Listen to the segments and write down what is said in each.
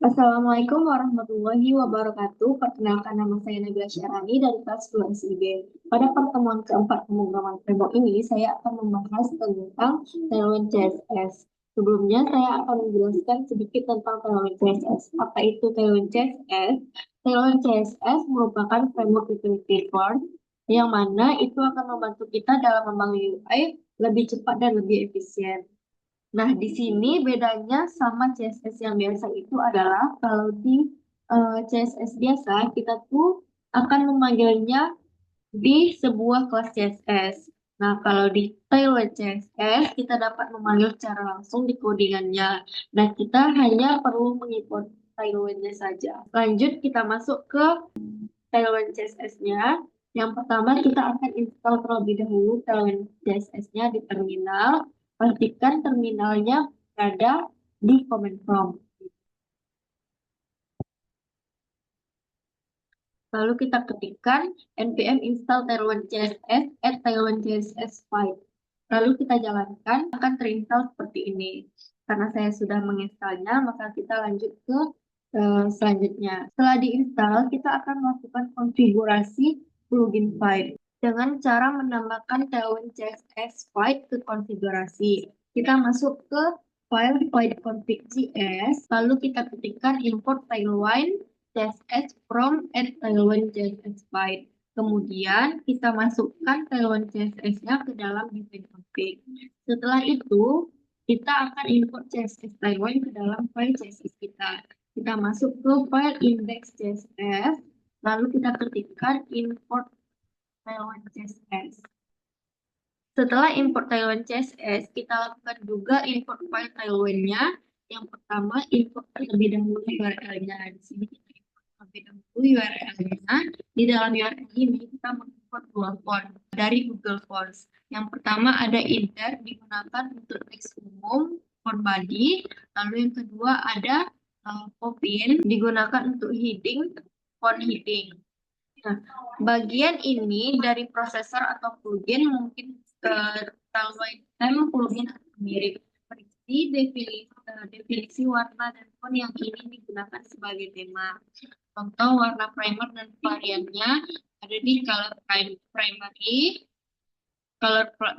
Assalamualaikum warahmatullahi wabarakatuh. Perkenalkan nama saya Nabila Syarani dari kelas 2 SIB. Pada pertemuan keempat pemrograman framework ini, saya akan membahas tentang Tailwind CSS. Sebelumnya, saya akan menjelaskan sedikit tentang Tailwind CSS. Apa itu Tailwind CSS? Tailwind CSS merupakan framework utility form yang mana itu akan membantu kita dalam membangun UI lebih cepat dan lebih efisien. Nah, di sini bedanya sama CSS yang biasa itu adalah kalau di CSS biasa kita tuh akan memanggilnya di sebuah kelas CSS. Nah, kalau di Tailwind CSS kita dapat memanggil secara langsung di codingannya. Nah, kita hanya perlu mengimport Tailwindnya saja. Lanjut kita masuk ke Tailwind CSS-nya. Yang pertama kita akan install terlebih dahulu Tailwind CSS-nya di terminal. Pastikan terminalnya berada di command prompt. Lalu kita ketikkan npm install tailwind css add tailwind css file. Lalu kita jalankan, akan terinstall seperti ini. Karena saya sudah menginstalnya, maka kita lanjut ke selanjutnya. Setelah diinstal, kita akan melakukan konfigurasi plugin file dengan cara menambahkan tailwind css file ke konfigurasi. Kita masuk ke file config.js, lalu kita ketikkan import tailwind CSS from tailwind CSS file. Kemudian kita masukkan tailwind CSS-nya ke dalam define config. Setelah itu, kita akan import CSS tailwind ke dalam file CSS kita. Kita masuk ke file index.css, lalu kita ketikkan import tailwind CSS. Setelah import Tailwind CSS, kita lakukan juga import file Tailwind-nya. Yang pertama, import terlebih dahulu URL-nya. Di sini kita import terlebih dahulu URL-nya. Di dalam URL ini kita mengimport dua font dari Google Fonts. Yang pertama ada insert digunakan untuk teks umum, font body. Lalu yang kedua ada Popin digunakan untuk heading, font heading. Nah, bagian ini dari prosesor atau plugin mungkin kalau item plugin mirip seperti definisi warna dan font yang ini digunakan sebagai tema. Contoh warna primer dan variannya ada di primary,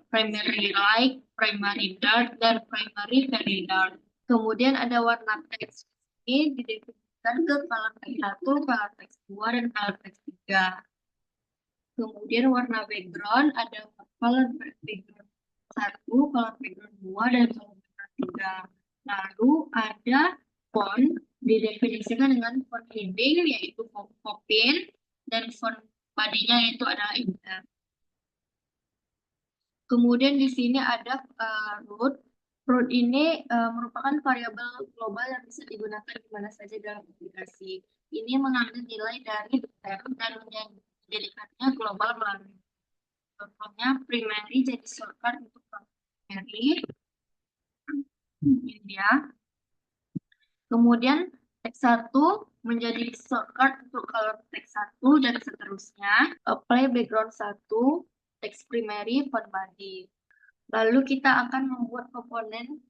primary light, primary dark, dan primary very dark. Kemudian ada warna teks ini didefinisikan ke color text 1, color text 2, dan color text 3. Kemudian warna background ada color background 1, color background 2, dan color background 3. Lalu ada font didefinisikan dengan font heading yaitu Popin dan font body-nya yaitu adalah Inter. Kemudian di sini ada root. Root ini merupakan variabel global yang bisa digunakan di mana saja dalam aplikasi. Ini mengambil nilai dari term dan menjadikannya global melalui contohnya primary jadi shortcut untuk primary. Ini dia. Kemudian teks 1 menjadi shortcut untuk color teks 1 dan seterusnya. Apply background 1, teks primary, font body. Lalu kita akan membuat komponen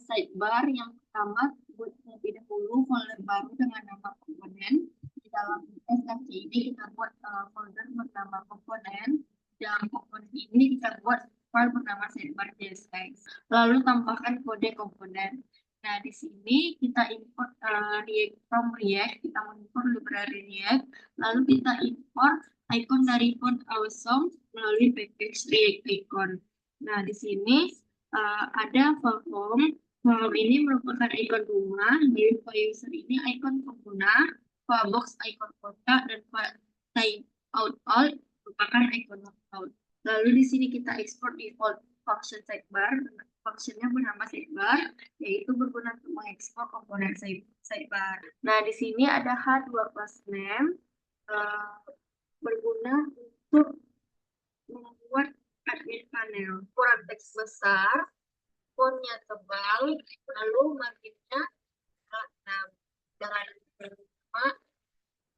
sidebar yang pertama buat terlebih dahulu folder baru dengan nama komponen. Di dalam SFC ini kita buat folder bernama komponen. Dalam komponen ini kita buat file bernama sidebar.jsx. Lalu tambahkan kode komponen. Nah, di sini kita import React from React, kita mengimport library React, lalu kita import icon dari font awesome melalui package React icon. Nah, di sini ada form. Form ini merupakan ikon rumah, di file user ini ikon pengguna, file box icon kotak, dan file out merupakan icon out. Lalu di sini kita ekspor default function sidebar, functionnya bernama sidebar, yaitu berguna untuk mengekspor komponen sidebar. Nah, di sini ada H2 class name, berguna untuk membuat admin panel. Ukuran teks besar, fontnya tebal, lalu marginnya 6. Jangan lupa.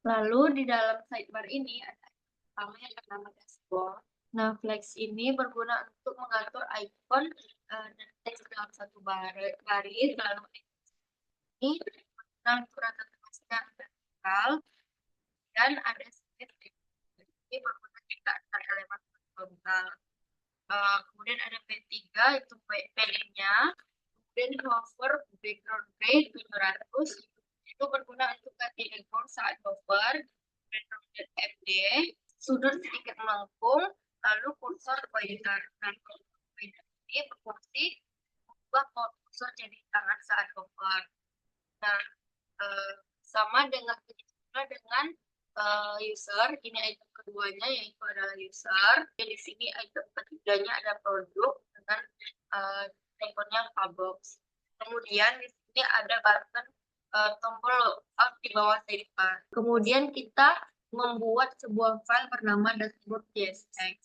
Lalu di dalam sidebar ini ada pertama yang bernama dashboard. Nah, flex ini berguna untuk mengatur icon dan teks dalam satu baris. Lalu ini untuk rata tengah sedang vertikal, dan ada slit ini berguna jika antar elemen horizontal. Kemudian ada P3 itu paddingnya, kemudian hover background rate 700 itu berguna untuk ganti background saat hover, kemudian FD, sudut sedikit melengkung, lalu kursor pointer. Dan pointer ini berfungsi membuat kursor jadi tangan saat hover. Nah, sama dengan user, ini item keduanya yaitu adalah user. Dan di sini item ketiganya ada produk dengan ikonnya Fabox. Kemudian di sini ada button tombol logout di bawah sidebar. Kemudian kita membuat sebuah file bernama dashboard.jsx.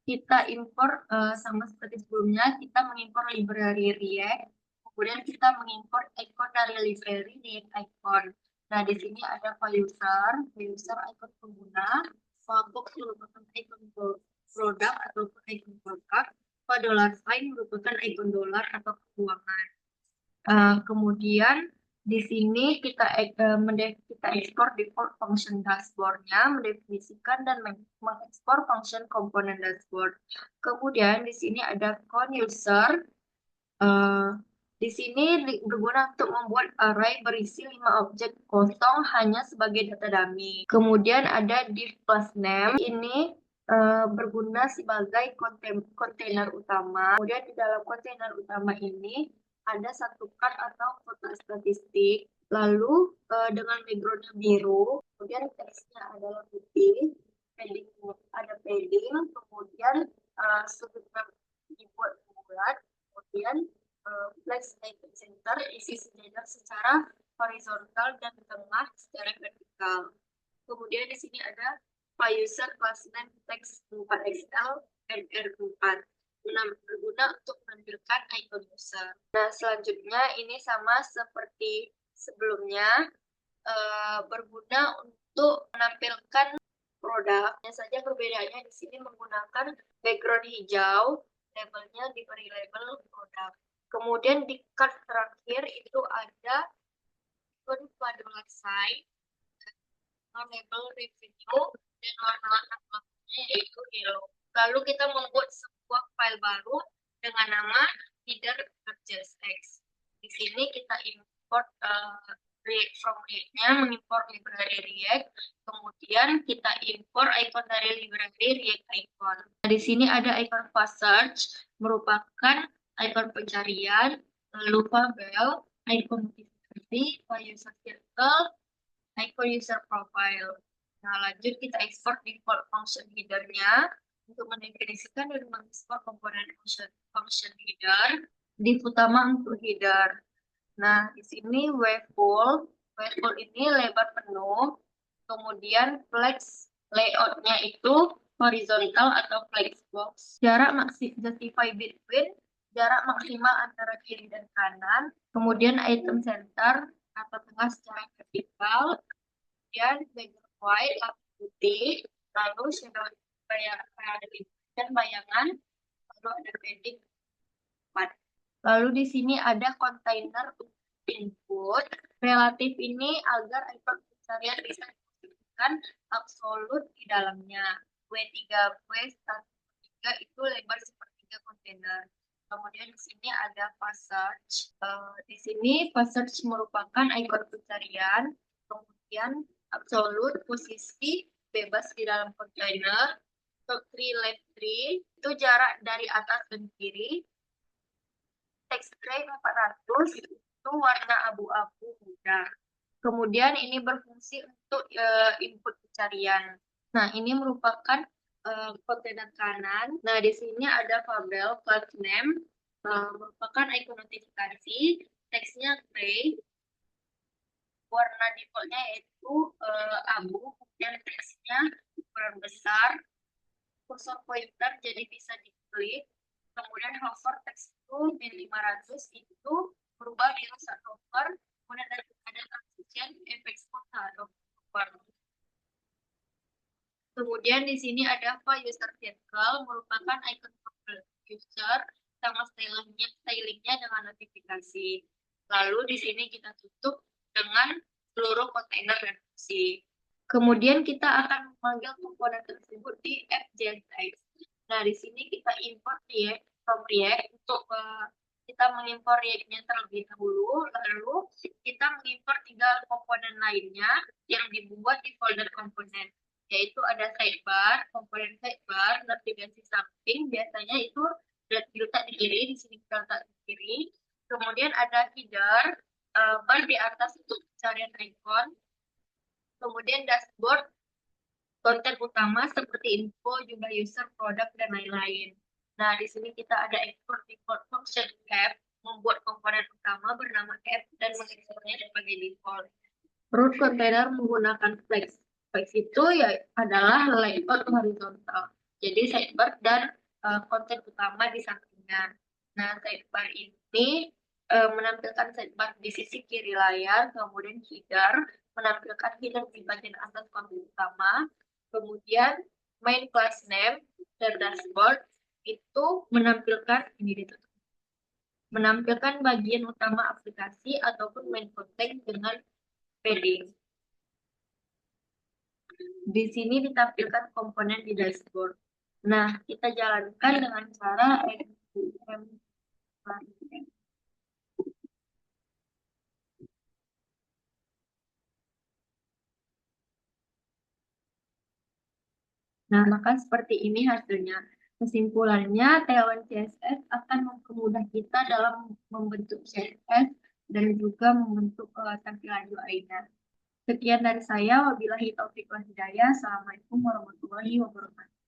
Kita impor sama seperti sebelumnya, kita mengimpor library React. Kemudian kita mengimpor icon dari library React icon. Nah, di sini ada file user icon pengguna, filebox merupakan icon produk atau icon produk, $sign merupakan icon dolar atau keuangan. Kemudian di sini kita ekspor default function dashboard-nya, mendefinisikan dan mengekspor function komponen dashboard. Kemudian di sini ada count user. Di sini berguna untuk membuat array berisi 5 objek kosong hanya sebagai data dummy. Kemudian ada div plus name. Ini berguna sebagai kontainer utama. Kemudian di dalam kontainer utama ini ada satu card atau kotak statistik. Lalu dengan backgroundnya biru, kemudian teksnya adalah putih, padding ada padding, kemudian sudutnya dibuat bulat, kemudian flex icon center isi sejajar secara horizontal dan tengah secara vertikal. Kemudian di sini ada file user class name text 4XL RR4 berguna untuk menampilkan icon user. Nah, selanjutnya ini sama seperti sebelumnya, berguna untuk menampilkan produk. Hanya saja perbedaannya di sini menggunakan background hijau, labelnya diberi label produk. Kemudian di card terakhir itu ada icon $sign, label revenue, dan warna warnanya yaitu yellow. Lalu kita membuat sebuah file baru dengan nama header.jsx. Di sini kita import React from React-nya, mengimport library React, kemudian kita import icon dari library React icon. Nah, di sini ada icon fast search, merupakan icon pencarian, lalu label, icon notifikasi, file user circle, icon user profile. Nah, lanjut kita ekspor default function header-nya untuk mendefinisikan dan mengekspor komponen function header, div utama untuk header. Nah, di sini wavefull ini lebar penuh, kemudian flex layout-nya itu horizontal atau flex box. Jarak justify between, jarak maksimal antara kiri dan kanan, kemudian item center atau tengah secara vertikal, kemudian background white atau putih, lalu shadow dan bayangan, lalu ada padding 4. Lalu di sini ada kontainer input. Relatif ini agar icon pencarian bisa diposisikan absolut di dalamnya. W3 W1 itu lebar sepertiga kontainer. Kemudian di sini ada fast search. Di sini fast search merupakan icon pencarian. Kemudian absolut posisi bebas di dalam kontainer. Top 3 left 3 itu jarak dari atas dan kiri. Text gray 400 itu warna abu-abu muda. Kemudian ini berfungsi untuk input pencarian. Nah, ini merupakan kontainer kanan. Nah, di sini ada label class name, merupakan icon notifikasi, teksnya gray, warna defaultnya yaitu abu, kemudian teksnya ukuran besar, kursor pointer jadi bisa diklik, kemudian hover text itu min 500 itu berubah di rusak hover, kemudian ada transition efek shadow hover. Kemudian di sini ada file user circle, merupakan icon profile user, sama stylingnya dengan notifikasi. Lalu di sini kita tutup dengan seluruh kontainer dan fungsi. Kemudian kita akan memanggil komponen tersebut di app JSX. Nah, di sini kita import React from React untuk kita mengimpor React-nya terlebih dahulu, lalu kita mengimpor 3 komponen lainnya yang dibuat di folder komponen, yaitu ada sidebar, komponen sidebar, navigasi samping, biasanya itu diletak di kiri, di sini kita letak di kiri. Kemudian ada header, bar di atas untuk pencarian icon. Kemudian dashboard, konten utama seperti info, jumlah user, produk, dan lain-lain. Nah, di sini kita ada export default function app, membuat komponen utama bernama app dan mengekspornya sebagai default. Root container menggunakan flex. Flex itu ya adalah layout horizontal. Jadi sidebar dan konten utama di sampingnya. Nah, sidebar ini menampilkan sidebar di sisi kiri layar, kemudian header menampilkan header di bagian atas konten utama, kemudian main class name dan dashboard itu menampilkan ini ditutup, menampilkan bagian utama aplikasi ataupun main content dengan padding. Di sini ditampilkan komponen di dashboard. Nah, kita jalankan dengan cara npm. Nah, maka seperti ini hasilnya. Kesimpulannya, Tailwind CSS akan mempermudah kita dalam membentuk CSS dan juga membentuk tampilan UI-nya. Sekian dari saya. Wabillahi taufiq wal hidayah. Assalamualaikum warahmatullahi wabarakatuh.